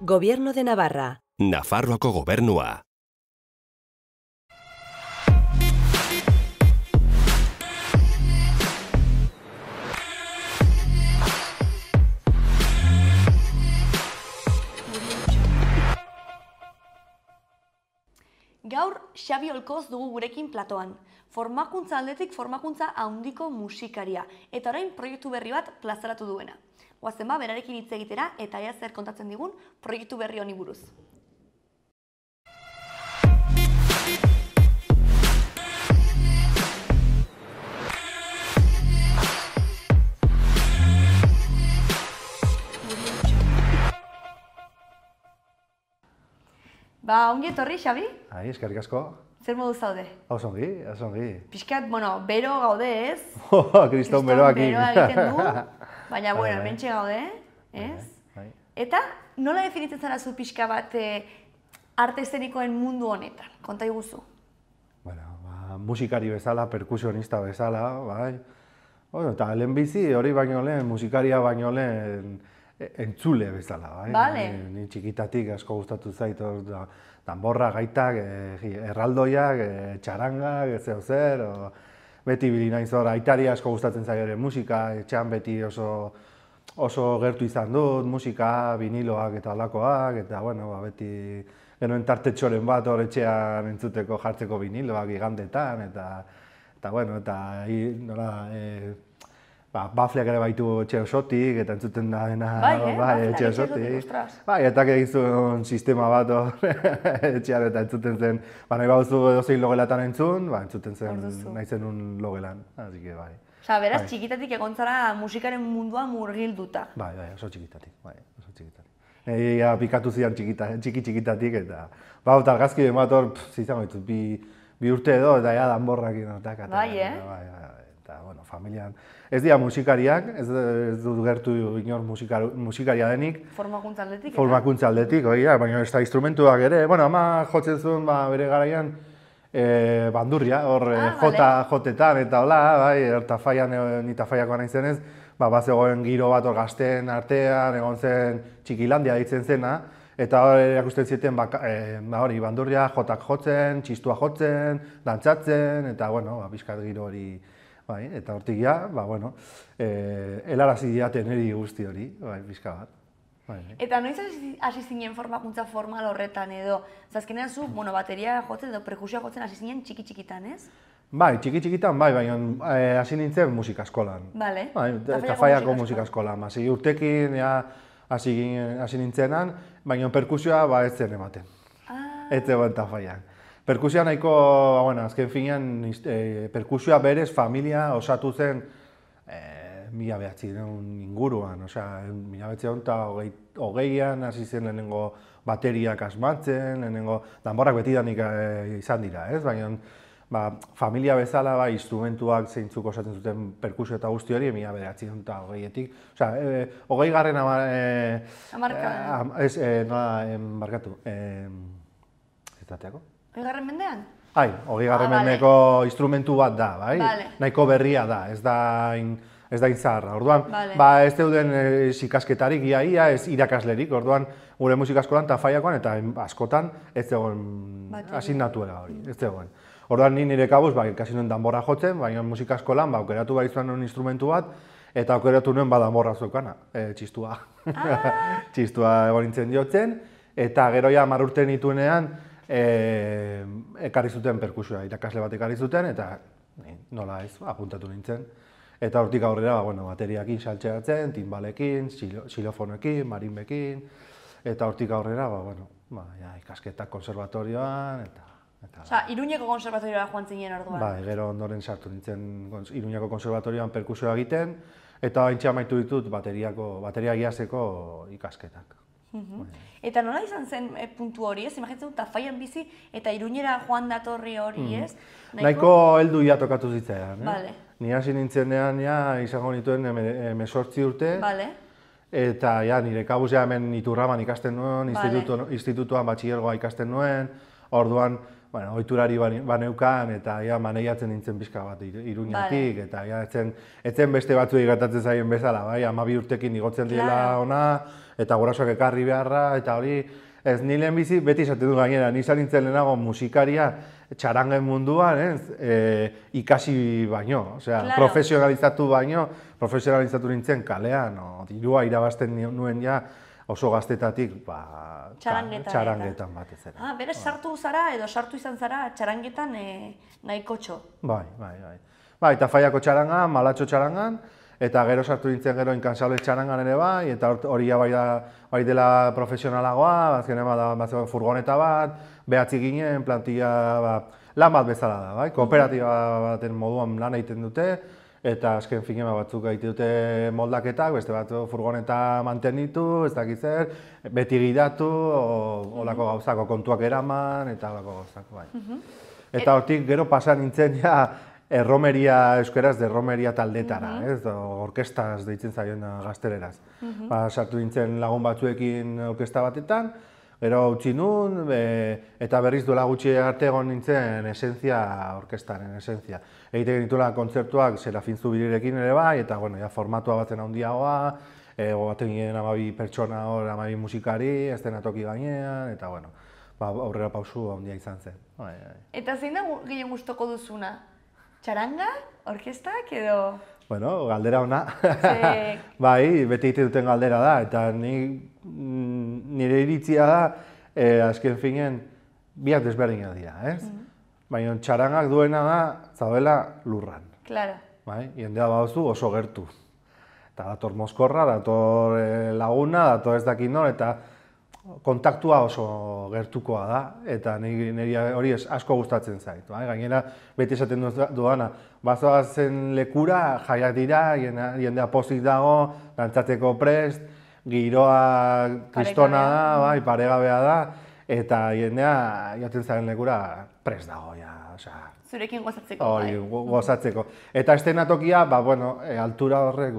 Gobierno de Navarra. Nafarroako gobernua. Gaur Xabi Olkoz dugu gurekin platoan. Formakuntza aldetik formakuntza handiko musikaria eta orain proiektu berri bat plazaratu duena. Goazen berarekin hitz egitera eta ea zer kontatzen digun proiektu berri honi buruz. Ongi etorri, Xabi? Eskerrik asko. Zer modu zaude? Osongi. Piskat, bero gaude ez? Kriston beroak beroa egiten du, baina, hementxe gaude, ez? Eta, nola definitzen zara zu pixka bat arte eszenikoen mundu honetan? Konta iguzu. Musikari bezala, perkusionista bezala, bai. Eta lehenbizi hori baino lehen, musikaria baino lehen, entzule bezala, bai? Bale. Ni txikitatik asko gustatu zait, danborra, gaitak, erraldoiak, txarangak, zer, beti bili naiz hor, aitari asko gustatzen zaio ere musika, etxean beti oso gertu izan dut, musika, viniloak eta halakoak, eta beti genuen tartetxoren bat hor etxean entzuteko jartzeko viniloak igandetan, bafleak ere baitu etxe osotik, eta entzuten da dena etxe osotik. Eta egizun sistema bat etxean eta entzuten zen, nahi baduzu edozein logelatan entzun, entzuten zen nahi zenun logelan. Beraz, txikitatik egon zara musikaren mundua murgilduta. Oso txikitatik. Ia pikatu zidan txiki-txikitatik, eta argazki den bat hor, zizango ditut, bi urte edo, eta ja danborrak inotak. Eta, familian, ez dira musikariak, ez dut gertu inor musikaria denik. Formakuntza aldetik, eta? Formakuntza aldetik, baina ez da instrumentuak ere. Ama jotzen zuen bere garaian bandurria, hor jotetan eta hola, Tafaian, ni Tafaiakoa nahi zenez, bazegoen giro bat hor gazten artean, egon zen Txikilandia ditzen zena, eta hor erakusten zieten bandurria jotak jotzen, txistua jotzen, dantzatzen, eta bizkat giro hori. Eta hortik ja, helarazi diaten eri guzti hori, bizka bat. Eta noiz hasi zinen formakuntza formal horretan edo? Azkenean zu, bateria jotzen edo perkusioa jotzen hasi zinen txiki-txikitan, ez? Txiki-txikitan, baina hasi nintzen musika eskolan. Bale. Tafaiako musika eskolan. Urtekin hasi nintzenan, baina perkusioa ez zen ematen. Ez zegoen Tafaian. Perkusioa nahiko, azken finean, perkusioa berez familia osatu zen 1900 inguruan. 1920an hasi zen lehenengo bateriak asmatzen, lehenengo danborrak betidanik izan dira, ez? Baina familia bezala, instrumentuak zeintzuk osatzen zuten perkusio eta guzti hori 1920etik. 20garren barkatu, zetateako? 20garren mendean? 20garren mendeko instrumentu bat da, nahiko berria da, ez da inzaharra. Orduan, ez deuden ikasketarik ia, ez irakaslerik, orduan gure musikaskolan Tafaiakoan eta askotan ez zegoen asignatuera hori, ez zegoen. Orduan nire kabuz, ikasi nuen danborra jotzen, baina musikaskolan aukeratu behar izan nuen instrumentu bat, eta aukeratu nuen danborra zeukana, txistua. Txistua egon nintzen jotzen, eta gero ja 10 urte nituenean, ekarri zuten perkusioa, irakasle bat ekarri zuten, eta nola ez, apuntatu nintzen. Eta hortik aurrera, bateriakin saltxeatzen, timbalekin, xilofonekin, marinbekin, eta hortik aurrera, ikasketak konservatorioan, eta... Iruñeko konservatorioa joan zinen orduan? Gero ondoren sartu nintzen Iruñeko konservatorioan perkusioa egiten, eta haintxe amaitu ditut bateria giazeko ikasketak. Eta nola izan zen puntu hori, ez? Imaginatzen dut, Tafaian bizi eta Iruñera joan datorri hori, ez? Nahiko heldu ja tokatu zitzaidan. Ni hasi nintzenean izango nituen 18 urte, eta nire kabuz hemen Iturraman ikasten nuen, institutuan batxilergoa ikasten nuen, orduan ohiturari baneukan, eta maneiatzen nintzen pixka bat Iruñatik, eta etzen beste batzuei gertatzen zaien bezala, 12 urtekin igotzen direla ona, eta gurasoak ekarri beharra, eta hori, ez nilen bizi, beti esaten du gainera, nizan nintzen lehenago musikaria, txarangen munduan, ikasi baino, profesionalizatu baino, profesionalizatu nintzen kalean, dirua irabazten nuen ja, oso gaztetatik, txarangetan batez ere. Berez, sartu zara edo sartu izan zara txarangetan nahikotxo. Bai. Eta Faiako txarangan, Malatxo txarangan, eta gero sartu nintzen gero Inkansables txarangan ere bai, eta hori bai dela profesionalagoa, azkenean bat furgoneta bat, behatzi ginen, plantilla lan bat bezala da, bai? Kooperatiba baten moduan lan egiten dute, eta azken finema batzuk egiten dute moldaketak, beste bat furgoneta mantenitu, ez dakit zer, beti gidatu, olako gauzako kontuak eraman, eta olako gauzak, bai. Eta hortik gero pasan nintzen ja erromeria, euskeraz, derromeria taldetara, orkestaz deitzen zaion gazteleraz. Sartu nintzen lagun batzuekin orkesta batetan, gero utzi nun, eta berriz duela gutxi arte egon nintzen esentzia orkestaren, esentzia. Egiten genituela kontzertuak Serafin Zubirirekin ere bai, eta formatua batzen handiagoa, baten ginen 12 pertsona hor, 12 musikari, eszenatoki gainean, eta aurrera pausu handia izan zen. Eta zein da gehien gustoko duzuna? Txaranga? Orkestak edo? Bueno, galdera ona. Bai, beti egiten duten galdera da, eta nire iritzia da, azken finen, biak desberdinak dira, ez? Baina txarangak duena da, zaudela lurran. Claro. Jendea baduzu oso gertu. Eta dator mozkorra, dator laguna, dator ez dakit nor, eta kontaktua oso gertukoa da, eta niri hori asko gustatzen zait. Gainera, beti esaten dudana, bazoazen lekura, jaiak dira, jendea pozik dago, dantzateko prest, giroa kristona da, paregabea da, eta jendea jaten zaren lekura prest dago, zurekin gozatzeko, bai? Gozatzeko. Eta eszenatokia, altura horrek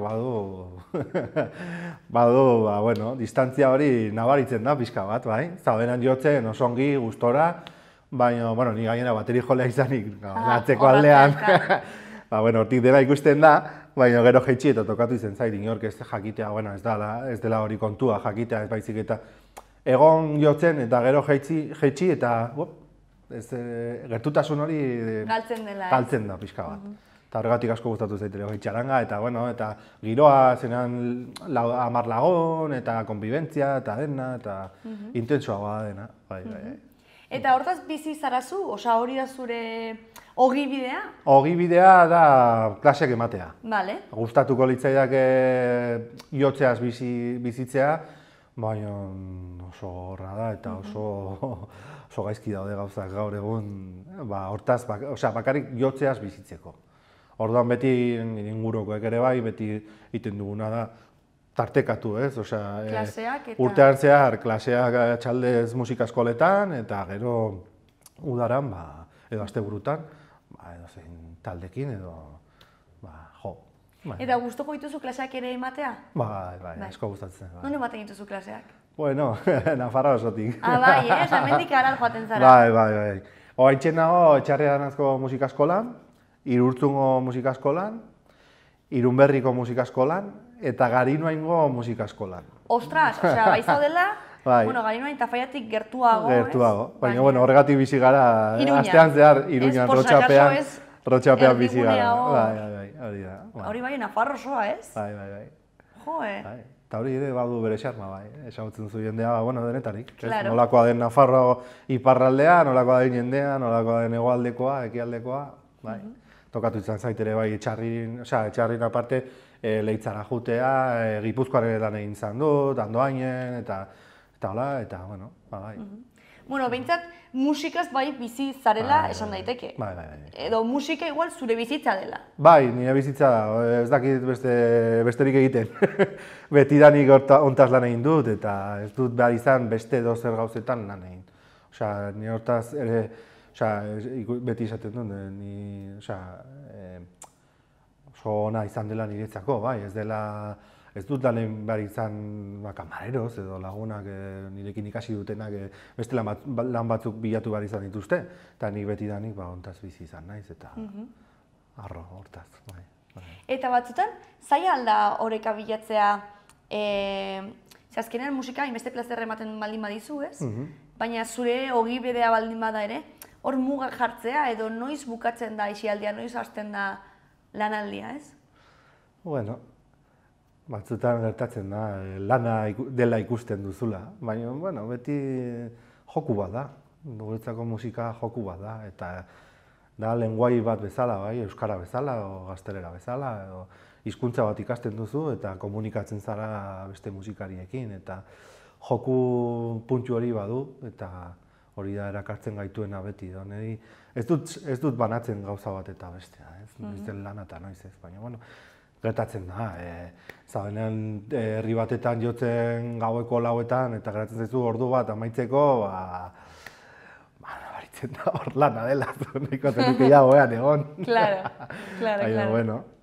badu, distantzia hori nabaritzen da pixka bat, bai? Zaudenan jotzen, oso ongi, gustora, baina, ni gainera bateri jolea izanik, atzeko aldean. Hortik dela ikusten da, baina gero jaitsi eta tokatu izen zait, inork ez jakitea, ez dela hori kontua jakitea, ez baizik eta egon jotzen eta gero jaitsi eta gertutasun hori galtzen da pixka bat. Eta horregatik asko gustatu zaitere txaranga, eta giroa zenean 10 lagun, eta konbibentzia, eta dena, eta intensoagoa dena. Eta hortaz bizi zarazu, hori da zure ogibidea? Ogibidea da klaseak ematea. Bale. Gustatuko litzaidake jotzeaz bizitzea, baina oso gorra da eta oso gaizki daude gauzak gaur egun, hortaz, bakarrik jotzeaz bizitzeko. Orduan beti ingurukoek ere bai, beti egiten duguna da tartekatu, ez? Klaseak eta... Urtean zehar, klaseak txaldez musika eskoletan, eta gero udaran, edo asteburutan, edo zein taldekin, edo, jo. Eta gustoko dituzu klaseak ere ematea? Bai, asko gustatzen. Non ematen dituzu klaseak? Bueno, Nafarroa osotik. Bai, hemendik aral joaten zara. Bai. Oaintzen nago Etxarriaranazko musika eskolan, Irurtzungo musika eskolan, Irunberriko musika eskolan, eta Garinoaingo musika eskolan. Ostras, bai zaudela, Garinoain eta Faiatik gertuago, ez? Gertuago, baina horregatik bizi gara, astean zehar Iruñan, Rotxapean bizi gara. Bai, hori bai, Nafarro osoa, ez? Bai. Joe. Eta hori ere badu bere xarma, bai, esagutzen zu jendea, denetarik. Nolakoa den Nafarro iparraldea, nolakoa den jendea, nolakoa den hegoaldekoa, ekialdekoa, bai. Tokatu izan zaitere bai etxarrin aparte Leitzara jutea, Gipuzkoaren lan egin izan dut, Andoainen, eta hola, eta, bai. Behintzat, musikaz bai bizi zarela esan daiteke. Bai. Edo musika igual zure bizitza dela. Bai, nire bizitza da, ez dakit besterik egiten. Betidanik hontaz lan egin dut, eta ez dut behar izan beste dozer gauzetan lan egin. Nire hortaz ere, beti izaten dut, oso ona izan dela niretzako, bai, ez ez dut lanen behar izan kamareroz edo lagunak nirekin ikasi dutenak beste lan batzuk bilatu behar izan dituzte, eta nik beti danik ontaz bizi izan naiz, eta arro, hortaz. Eta batzutan, zaila alda horreka bilatzea, azkenean musika hainbeste plazer ematen baldin badizu, ez? Baina zure ogi bedea baldin bada ere, hor mugak jartzea edo noiz bukatzen da isialdia, noiz hasten da lanaldia, ez? Bueno, batzutan gertatzen da, lana dela ikusten duzula, baina, bueno, beti joku bat da, guretzako musika joku bat da, eta da lenguai bat bezala, bai, euskara bezala, o gaztelera bezala, edo hizkuntza bat ikasten duzu eta komunikatzen zara beste musikariekin, eta joku puntu hori badu, eta hori da erakartzen gaituena beti. Ez dut banatzen gauza bat eta bestea, noiz den lana eta noiz ez, baina, bueno, gertatzen da. Zabenean herri batetan jotzen gaueko lauetan eta geratzen zaizu ordu bat amaitzeko, baritzen da hor lana dela, nahiko zenuke jagoean egon. Claro.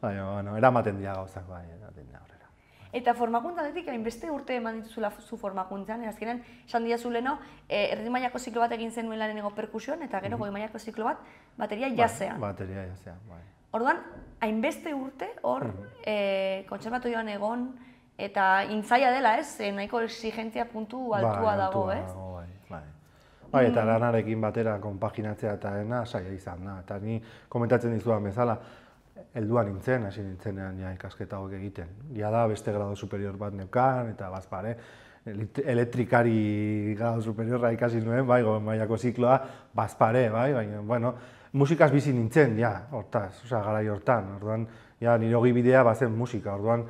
Baina, eramaten dira gauzak, bai, eramaten dira horrela. Eta formakuntzatik hainbeste urte eman dituzula zu formakuntzan, azkenean, esan diazu leheno, erdi mailako ziklo bat egin zenuen lehenengo perkusioan, eta gero goi mailako ziklo bat, bateria jazean. Bateria jazean, bai. Orduan, hainbeste urte hor kontserbatorioan egon, eta intzaila dela, ez? Nahiko exigentzia puntu altua dago, ez? Bai, eta lanarekin batera konpaginatzea eta dena saia izan da. Eta ni komentatzen dizudan bezala, helduan nintzen, hasi nintzenean ikasketa hauek egiten. Ja da, beste grado superior bat neukan, eta bazpare, elektrikari grado superiorra ikasi nuen, bai, goi mailako zikloa, bazpare, bai, baina, bueno, musikaz bizi nintzen, ja, hortaz, osea, garai hortan, orduan, ja, nire hogi bidea bazen musika, orduan,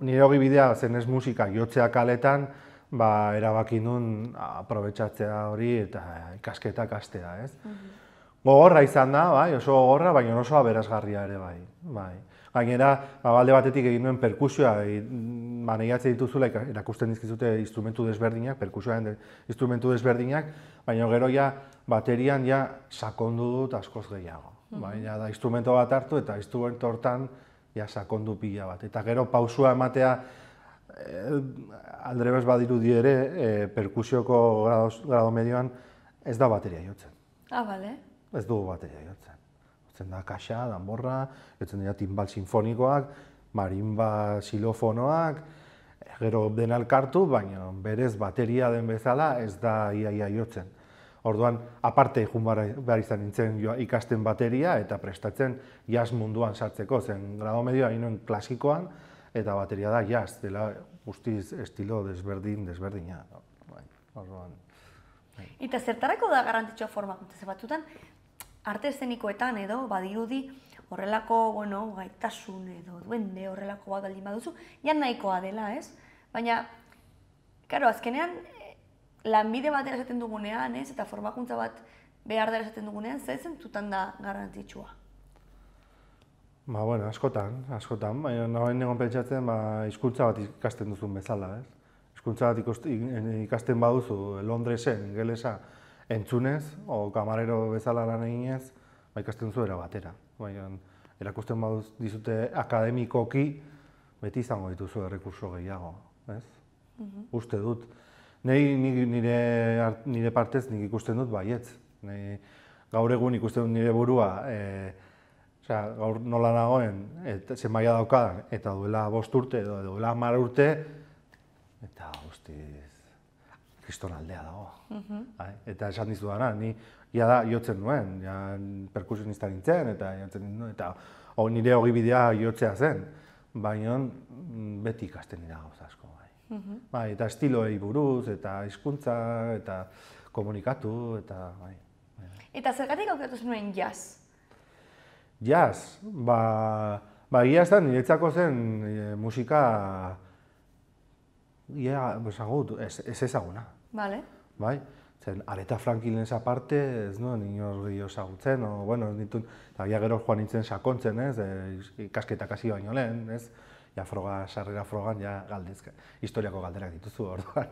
nire hogi bidea zen ez musika jotzea kaletan, erabaki nun aprobetxatzea hori eta ikasketak hastea, ez? Gogorra izan da, oso gogorra, baina oso aberasgarria ere, bai. Gainera, alde batetik egin nuen perkusioa, nahiatzen dituzula, erakusten dizkizute instrumentu desberdinak, perkusioaren instrumentu desberdinak, baina gero ja, baterian ja sakondu dut askoz gehiago. Ja da, instrumento bat hartu eta instrumento hortan ja sakondu pila bat. Eta gero pausua ematea, aldrebes badirudi ere, perkusioko grado medioan ez da bateria jotzen. Bale. Ez dugu bateria jotzen. Jotzen da kaxa, danborra, jotzen dira timbal sinfonikoak, marimba xilofonoak, gero dena elkartu, baina berez bateria den bezala ez da ia jotzen. Orduan, aparte joan behar izan nintzen ikasten bateria eta prestatzen jazz munduan sartzeko, zen grado medioa inoen klasikoan, eta bateria da jazz, dela guztiz estilo desberdina. Eta zertarako da garrantzitsua formakuntza? Ze batzutan, arte eszenikoetan edo badirudi horrelako gaitasun edo duende horrelako bat baldin baduzu, ja nahikoa dela, ez? Baina, karo, azkenean, lanbide batera esaten dugunean, ez? Eta formakuntza bat behar dela esaten dugunean, zer zentutan da garrantzitsua? Askotan, baina nagoen egon pentsatzen hizkuntza bat ikasten duzun bezala, ez? Hizkuntza bat ikasten baduzu Londresen, ingelesa, entzunez, o kamarero bezala lan eginez, ikasten duzu era batera. Baina erakusten dizute akademikoki, beti izango dituzu errekurso gehiago, ez? Uste dut. Nire partez nik ikusten dut baietz. Gaur egun ikusten dut nire burua, gaur nola nagoen, zen maila daukadan, eta duela 5 urte edo duela 10 urte, eta guztiz, kristonaldea dago. Eta esan dizu dana, ni da jotzen nuen, perkusionista nintzen, eta jotzen nuen, eta nire hogi bidea jotzea zen, baina beti ikasten dira gauza asko. Eta estiloei buruz, eta hizkuntza, eta komunikatu, eta bai. Eta zergatik aukeratu zenuen jazz? Jazz, egia ez da niretzako zen musika ez ezaguna. Bale. Bai, zen Aretha Franklinez aparte ez nuen inor gehiago ezagutzen, eta gero joan nintzen sakontzen, ikasketak hasi baino lehen, sarrera frogan, galdezka, historiako galderak dituzu, orduan.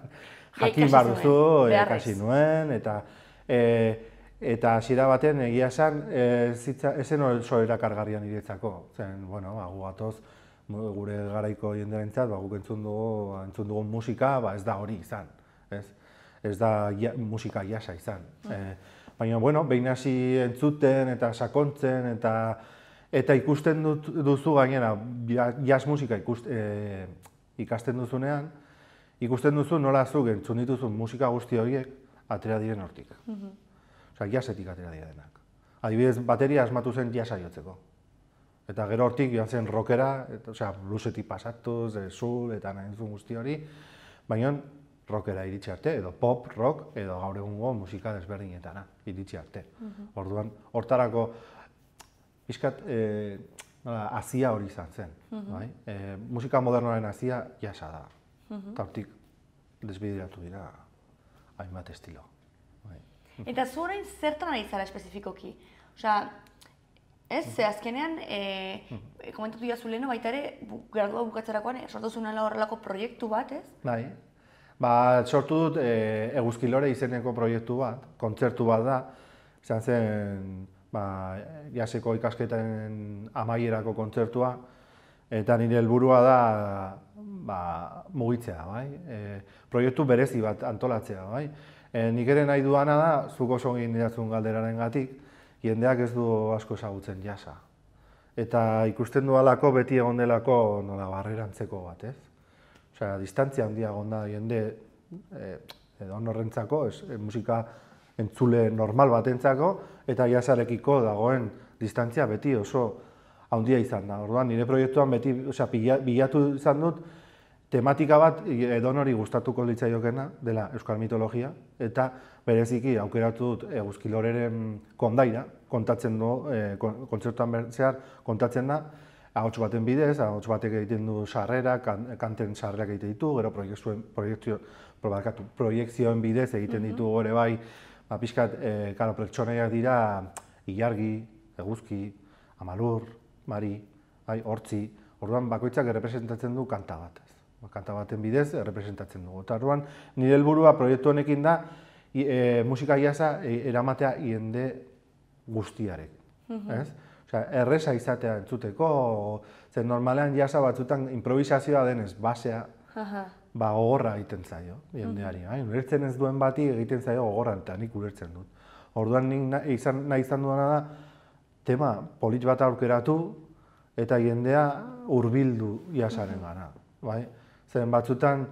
Jakin behar duzu, ikasi nuen, eta hasiera baten egia esan, ezen oso erakargarria niretzako. Zen, gu gatoz, gure garaiko jendearentzat, guk entzun dugun musika, ez da hori izan, ez da musika jasa izan. Baina, bueno, behin hasi entzuten eta sakontzen eta ikusten duzu gainera, jazz musika ikasten duzunean, ikusten duzu nola zuk entzun dituzun musika guzti horiek atera diren hortik. Osea, jazzetik atera direnak. Adibidez, bateria asmatu zen jazza jotzeko. Eta gero hortik joan zen rockera, bluesetik pasatuz, soul eta nahi duzun guzti hori, baina rockera iritsi arte, edo pop, rock, edo gaur egungo musika desberdinetara iritsi arte. Orduan, hortarako pixkat hazia hori izan zen. Musika modernoaren hazia jazza da. Eta hortik desbideratu dira hainbat estilo. Eta zu orain zertan ari zara espezifikoki? Osea, ze azkenean, komentatu jazu leheno baita ere, gradua bukatzerakoan, sortu zunela horrelako proiektu bat, ez? Bai. Sortu dut Eguzkilore izeneko proiektu bat, kontzertu bat da, izan zen jaseko ikasketen amaierako kontzertua, eta nire helburua da mugitzea, proiektu berezi bat antolatzea. Nik ere nahi duana da, zuk oso egin didatzun galderaren gatik, jendeak ez du asko ezagutzen jasa. Eta ikusten dualako beti egon delako nola barrerantzeko bat, ez? Osea, distantzia handia egon da jende edo horrentzako, musika entzule normal batentzako, eta jasarekiko dagoen distantzia beti oso handia izan da. Orduan, nire proiektuan beti bilatu izan dut tematika bat edonori gustatuko litzaiokena dela euskal mitologia, eta bereziki aukeratu dut Eguzkiloreren kondaira, kontatzen du, kontzertuan zehar kontatzen da, ahots baten bidez, ahots batek egiten du sarrera, kanten sarrerak egiten ditu, gero proiekzioen bidez egiten ditu gore bai, pixkat, pertsonaiak dira Ilargi, Eguzki, Amalur, Mari, Hortzi, orduan bakoitzak errepresentatzen du kanta bat. Kanta baten bidez errepresentatzen dugu. Eta orduan, nire helburua proiektu honekin da musika jasa eramatea jende guztiarek. Erreza izatea entzuteko, zen normalean jasa batzutan improvisazioa denez, basea, gogorra egiten zaio jendeari. Ulertzen ez duen bati egiten zaio gogorra, eta nik ulertzen dut. Orduan nahi izan duena da, tema polit bat aurkeratu eta jendea hurbildu jasaren gana. Zeren batzutan,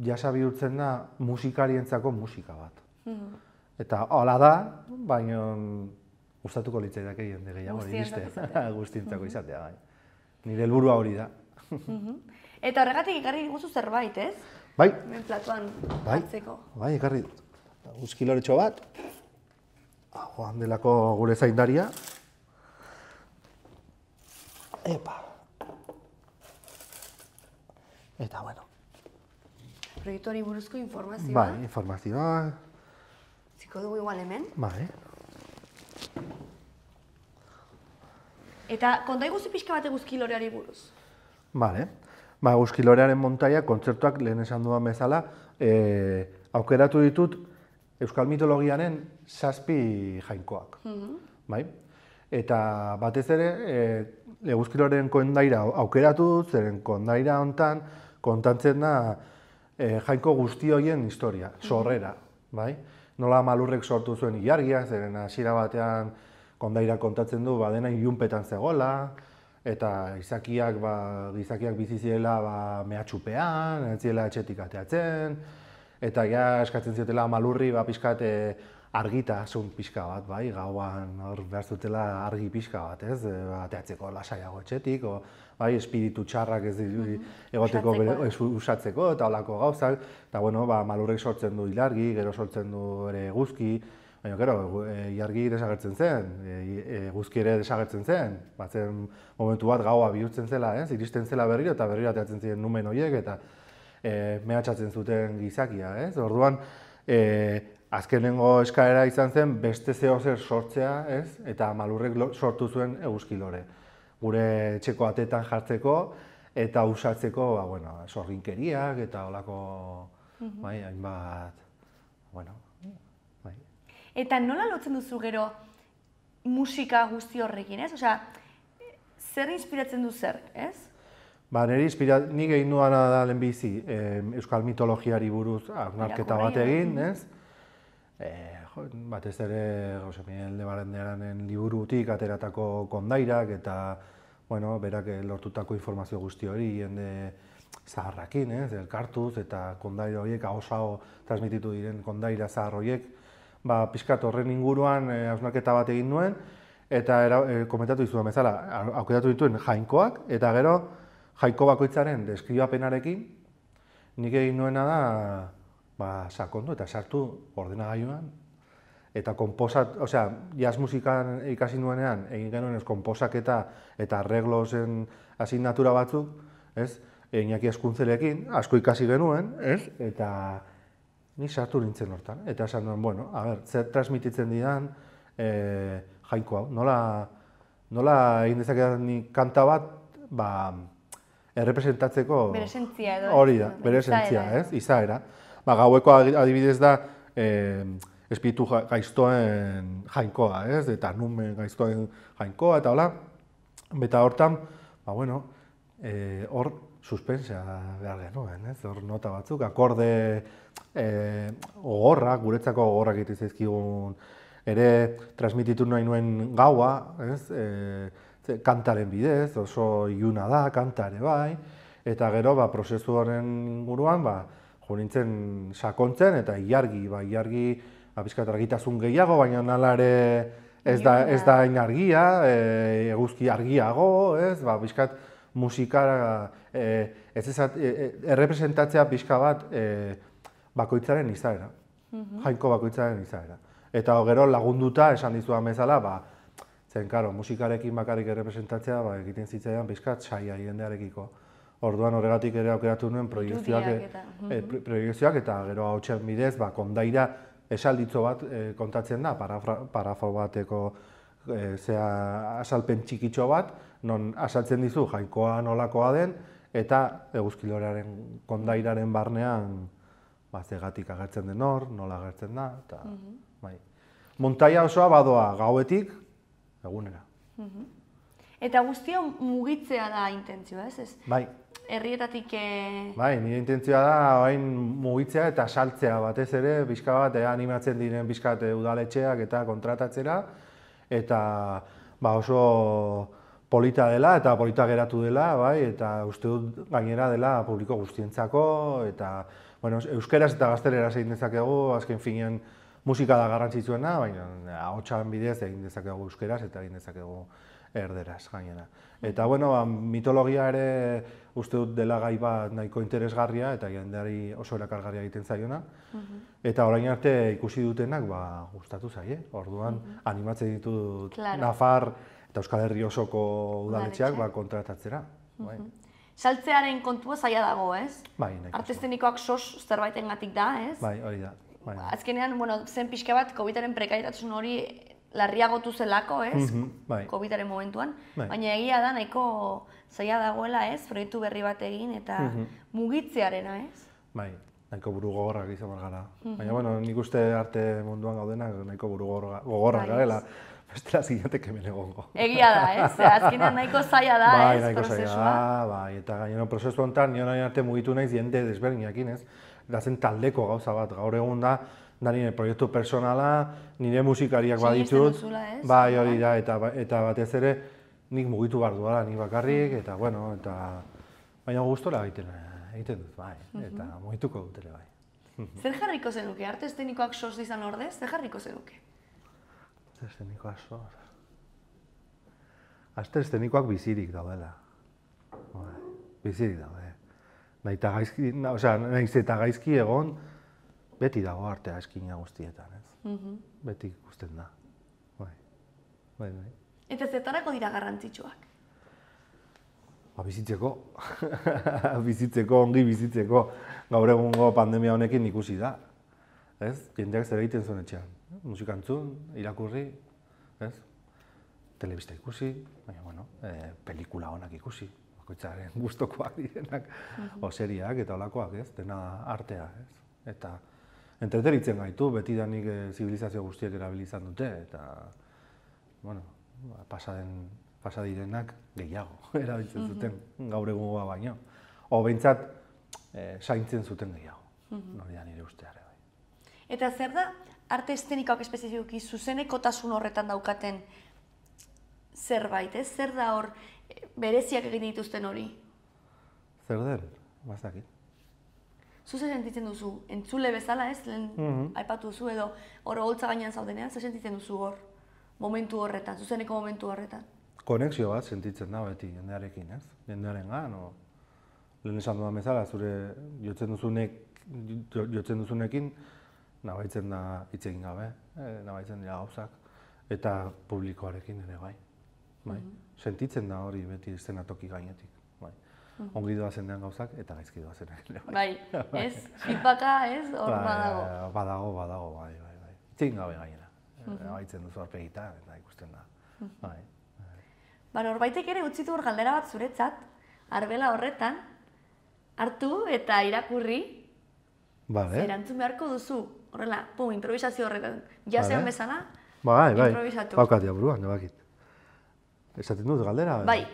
jasa bihurtzen da musikarientzako musika bat. Eta hala da, baina gustatuko litzaidake jende gehiago iristea, guztientzako izatea. Nire helburua hori da. Eta horregatik ekarri diguzu zerbait, ez? Bai. Hemen platoan hartzeko. Bai, ekarri dut. Eguzkiloretxo bat, joan delako gure zaindaria. Epa. Eta, bueno. Proiektuari buruzko informazioa. Bai, informazioa. Ziko dugu igual hemen. Bai. Eta konta iguzi pixka bat Eguzkiloreari buruz. Bale. Eguzkilorearen montaia, kontzertuak lehen esan duan bezala, aukeratu ditut euskal mitologiaren 7 jainkoak. Bai? Eta batez ere, Eguzkiloren kondaira aukeratu dut, zeren kondaira hontan kontatzen da jainko guzti horien historia, sorrera. Nola Malurrek sortu zuen Ilargia, zeren hasiera batean kondaira kontatzen du dena ilunpetan zegoela, eta gizakiak bizi zirela mehatxupean, ez zirela etxetik ateatzen, eta eskatzen ziotela Malurri pixkat argitasun pixka bat, gauan behar zutela argi pixka bat, ateatzeko lasaiago etxetik, espiritu txarrak ez egoteko usatzeko eta holako gauzak, eta Malurrek sortzen du Ilargi, gero sortzen du ere Eguzki, baina gero, Ilargi desagertzen zen, Eguzki ere desagertzen zen, batzen momentu bat gaua bihurtzen zela, iristen zela berriro eta berriro ateatzen ziren numen horiek eta mehatxatzen zuten gizakia, orduan, azkenengo eskaera izan zen beste zehozer sortzea, eta Malurrek sortu zuen Eguzkilore. Gure etxeko atetan jartzeko eta usatzeko sorginkeriak eta holako hainbat, Eta nola lotzen duzu gero musika guzti horrekin, ez? Osea, zer inspiratzen du zer, ez? Nik egin duana da lehenbizi euskal mitologiari buruz hausnarketa bat egin, ez? Batez ere Jose Miguel de Baranderanen liburutik ateratako kondairak eta berak lortutako informazio guzti hori jende zaharrakin, elkartuz eta kondaira horiek, aho-saho transmititu diren kondaira zahar horiek, pixkat horren inguruan hausnarketa bat egin nuen eta komentatu dizudan bezala, aukeratu dituen jainkoak eta gero jainko bakoitzaren deskribapenarekin nik egin nuena da sakondu eta sartu ordenagailuan eta jazz musikan ikasi nuenean egin genuen konposaketa eta arreglozen asignatura batzuk, Iñaki Eskuntzelekin, asko ikasi genuen, eta nik sartu nintzen hortan. Eta esan nuen, zer transmititzen didan jainko hau. Nola egin dezaketan nik kanta bat errepresentatzeko... Bere esentzia edo. Hori da, bere esentzia, izaera. Gaueko adibidez da espiritu gaiztoen jainkoa, eta numen gaiztoen jainkoa, eta hola. Eta hortan, hor suspensea behar genuen, hor nota batzuk, akorde gogorrak, guretzako gogorrak egiten zaizkigun ere transmititu nahi nuen gaua, kantaren bidez, oso iluna da, kantare bai, eta gero prozesu horren inguruan jo nintzen sakontzen eta ilargi pixkat argitasun gehiago, baina nala ere ez da hain argia, eguzki argiago, pixkat musikara errepresentatzea pixka bat bakoitzaren izaera, jainko bakoitzaren izaera. Eta gero lagunduta esan dizudan bezala, zen, musikarekin bakarrik errepresentatzea egiten zitzaidan pixkat saia jendearekiko. Orduan horregatik ere aukeratu nuen proiekzioak eta gero hautsen bidez kondaira esalditzo bat kontatzen da, parafo bateko asalpen txikitxo bat, non asaltzen dizu jainkoa nolakoa den, eta eguzkilorearen kondairaren barnean zegatik agertzen den hor, nola agertzen da, eta montaia osoa badoa gauetik egunera. Eta guztia mugitzea da intentzioa, ez? Bai. Herrietatik... Bai, nire intentzioa da mugitzea eta saltzea batez ere, pixka bat animatzen diren pixkat udaletxeak eta kontratatzera, eta oso polita dela eta polita geratu dela, eta uste dut gainera dela publiko guztientzako, eta euskeraz eta gazteleraz egin dezakegu, azken finean musika da garrantzitsuena, baina ahotsan bidez egin dezakegu euskeraz eta egin dezakegu erderaz gainera. Eta mitologia ere uste dut dela gai bat nahiko interesgarria eta jendeari oso erakargarria egiten zaiona. Eta orain arte ikusi dutenak gustatu zaie. Orduan animatzen ditut Nafar eta Euskal Herri osoko udaletxeak kontratatzera. Saltzearen kontua zaila dago, ez? Bai, nahiko. Arte eszenikoak zerbaitengatik da, ez? Bai, hori da. Azkenean, zen pixka bat, COVID-aren prekaritatasun hori larriagotu zelako, ez? COVID-aren momentuan. Baina egia da, nahiko zaila dagoela, ez? Proiektu berri bat egin eta mugitzearena, ez? Bai, nahiko buru gogorrak izan gara. Baina, nik uste arte munduan gaudenak nahiko buru gogorrak garela. Bestela zineatek hemen egongo. Egia da, ez? Azkenean nahiko zaila da, ez? Prozesua. Bai, eta gainera prozesu honetan, nire nahi arte mugitu naiz jende desberdinekin, ez? Da zen taldeko gauza bat, gaur egun da nire proiektu personala, nire musikariak baditut, bai hori da, eta batez ere nik mugitu behar duela, nik bakarrik, eta baina gustora egiten dut, bai, eta mugituko dut ere, bai. Zer jarriko zenuke? Arte eszenikoak sos izan ordez, zer jarriko zenuke? Arte eszenikoak sos? Arte eszenikoak bizirik daudela. Bizirik daude. Nahiz eta gaizki egon, beti dago artea eskina guztietan, ez? Beti ikusten da. Bai. Eta zertarako dira garrantzitsuak? Bizitzeko. Bizitzeko, ongi bizitzeko. Gaur egungo pandemia honekin ikusi da. Ez? Jendeak zer egiten zuen etxean. Musika entzun, irakurri, ez? Telebista ikusi, baina, pelikula honak ikusi. Bakoitzaren gustokoak direnak, o seriak eta holakoak, ez? Dena artea, ez? Eta entretenitzen gaitu, betidanik zibilizazio guztiek erabilizan dute, eta, pasaden pasa direnak gehiago erabiltzen zuten gaur egungoa baino. O behintzat zaintzen zuten gehiago, hori da nire usteare. Eta zer da, arte eszenikoak espezifikoki zuzenekotasun horretan daukaten zerbait, ez? Zer da hor bereziak egin dituzten hori? Zer den? Bazakit. Zu zer sentitzen duzu? Entzule bezala, ez? Lehen aipatu duzu edo hor holtza gainean zaudenean, zer sentitzen duzu hor? Momentu horretan, zuzeneko momentu horretan? Konexio bat sentitzen da beti jendearekin, ez? Jendearen lehen esan dudan bezala, zure jotzen duzunekin, nabaitzen da hitz egin gabe, nabaitzen dira gauzak, eta publikoarekin ere bai. Sentitzen da hori beti eszenatoki gainetik. Ongi doazen den gauzak eta gaizki doazen ere. Bai, ez? Feedbacka, ez? Hor badago. Badago, bai. Hitz egin gabe gainera. Nabaitzen duzu aurpegitan eta ikusten da. Norbaitek ere utzi du hor galdera bat zuretzat, arbela horretan, hartu eta irakurri, erantzun beharko duzu. Horrela, improvisazio horretan. Jasean bezala, improvisatu. Baukatia buruan, nebakit. Esaten dut galdera? Bai.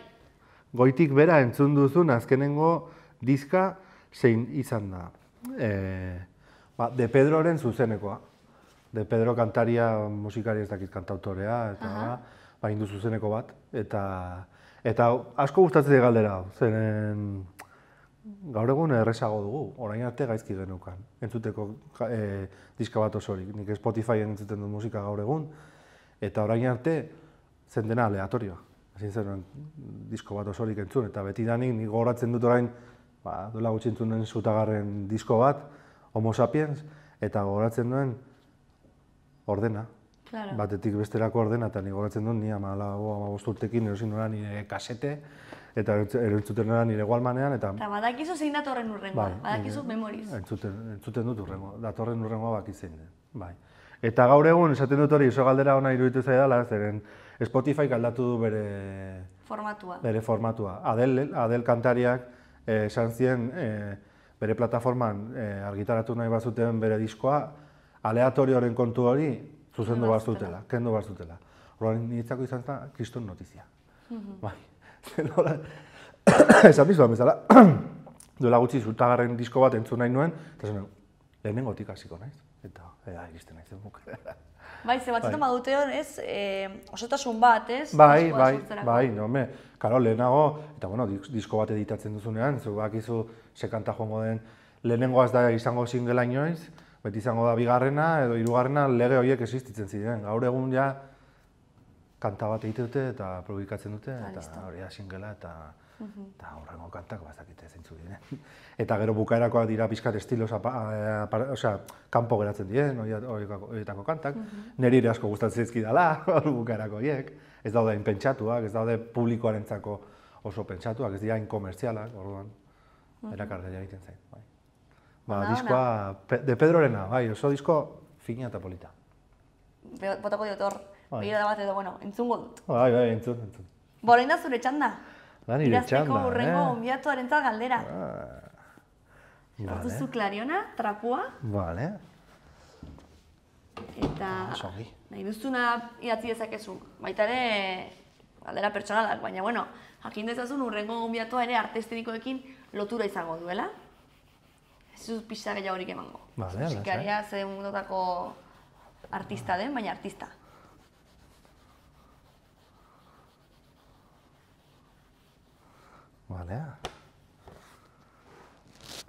Goitik bera entzun duzun azkenengo diska zein izan da. De Pedroren zuzenekoa. De Pedro kantaria, musikari ez dakit kantautorea, eta baindu zuzeneko bat. Eta asko gustatzen galdera hau, zeren gaur egun errezago dugu, orain arte gaizki genukan. Entzuteko diska bat osorik. Nik Spotifyen entzuten dut musika gaur egun, eta orain arte zen dena aleatorioa. Ezin zen disko bat osorik entzun, eta beti danik nik gogoratzen dut orain, duela gutxi entzunen Zutagarren disko bat, Homo Sapiens, eta gogoratzen duen ordena. Batetik besterako ordena, eta nik gogoratzen dut ni 14 urtekin erosin nora nire kasete, eta erantzuten nora nire Walkmanean, eta badakizu zein datorren urrengoa, badakizu memoriz. Entzuten dut urrengoa, datorren urrengoa baki zein den, bai. Eta gaur egun esaten dut hori oso galdera ona iruditu zaidala, zeren Spotify aldatu du bere formatua. Adele kantariak esan zien bere plataforman argitaratu nahi bazuten bere diskoa, aleatorioaren kontu hori zuzendu bazutela, kendu bazutela. Horren niretzako izan da, kriston notizia. Esan bizuan bezala, duela gutxi Zutagarren disko bat entzun nahi nuen, eta zen lehenengotik hasiko naiz, eta iristen naiz duk. Bai, ze batzutan badute hor, ez, osotasun bat, ez? Bai, nome, karo, lehenago, eta bueno, disko bat editatzen duzunean, zu bakizu ze kanta joango den, lehenengoaz da izango singela inoiz, beti izango da bigarrena edo hirugarrena lege horiek existitzen ziren. Gaur egun ja kanta bat egite dute eta publikatzen dute, eta hori da singela eta horrengo kantak bazakite zeintzu diren. Eta gero bukaerakoak dira pixkat estiloz, kanpo geratzen diren horietako kantak. Neri ere asko gustatzen zizkidala, bukaerako horiek. Ez daude hain pentsatuak, ez daude publikoarentzako oso pentsatuak, ez dira hain komertzialak, orduan erakargaia egiten zain. Diskoa, De Pedrorena, oso disko fina eta polita. Botako diot hor, begirada bat edo, entzungo dut. Bai, entzun. Borain da zure txanda? Da nire txanda, Idazteko urrengo onbiatuarentzat galdera. Hartu zu klariona, trapua. Bale. Eta nahi duzuna idatzi dezakezu. Baita ere galdera pertsonalak, baina, jakin dezazun urrengo onbiatua ere arte eszenikoekin lotura izango duela. Ez dut pixka gehiagorik emango. Musikaria zen mundotako artista den, baina artista.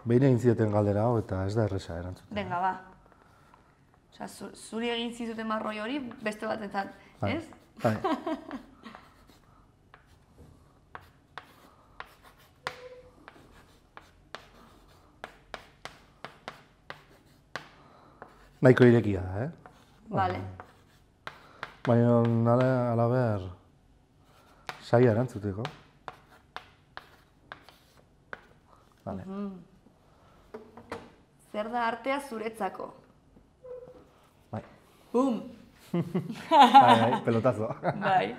Behin egin zioten galdera hau eta ez da erresa erantzuten. Venga, ba. Zuri egin zizuten marroi hori beste bat entzat, ez? Bai. Nahiko irekia da, Bale. Baina, alaber, saia erantzuteko. Bale. Zer da artea zuretzako? Bai. Bum! Bai, pelotazo. Bai.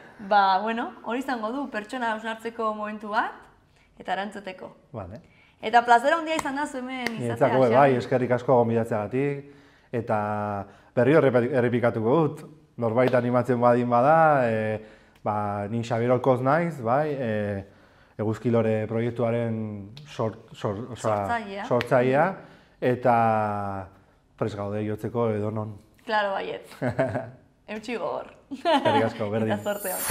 Hori izango du, pertsona hausnartzeko momentu bat, eta erantzuteko. Bale. Eta plazera handia izan da zu hemen izatea. Niretzako, bai, eskerrik asko gonbidatzeagatik. Eta berriro errepikatuko dut, norbait animatzen badin bada, Ni Xabier Olkoz naiz, bai, Eguzkilore proiektuaren sortzailea, eta prest gaude jotzeko edonon. Claro, baiet. Eutxi gogor. Eskerrik asko, berdin. Eta zorte hon.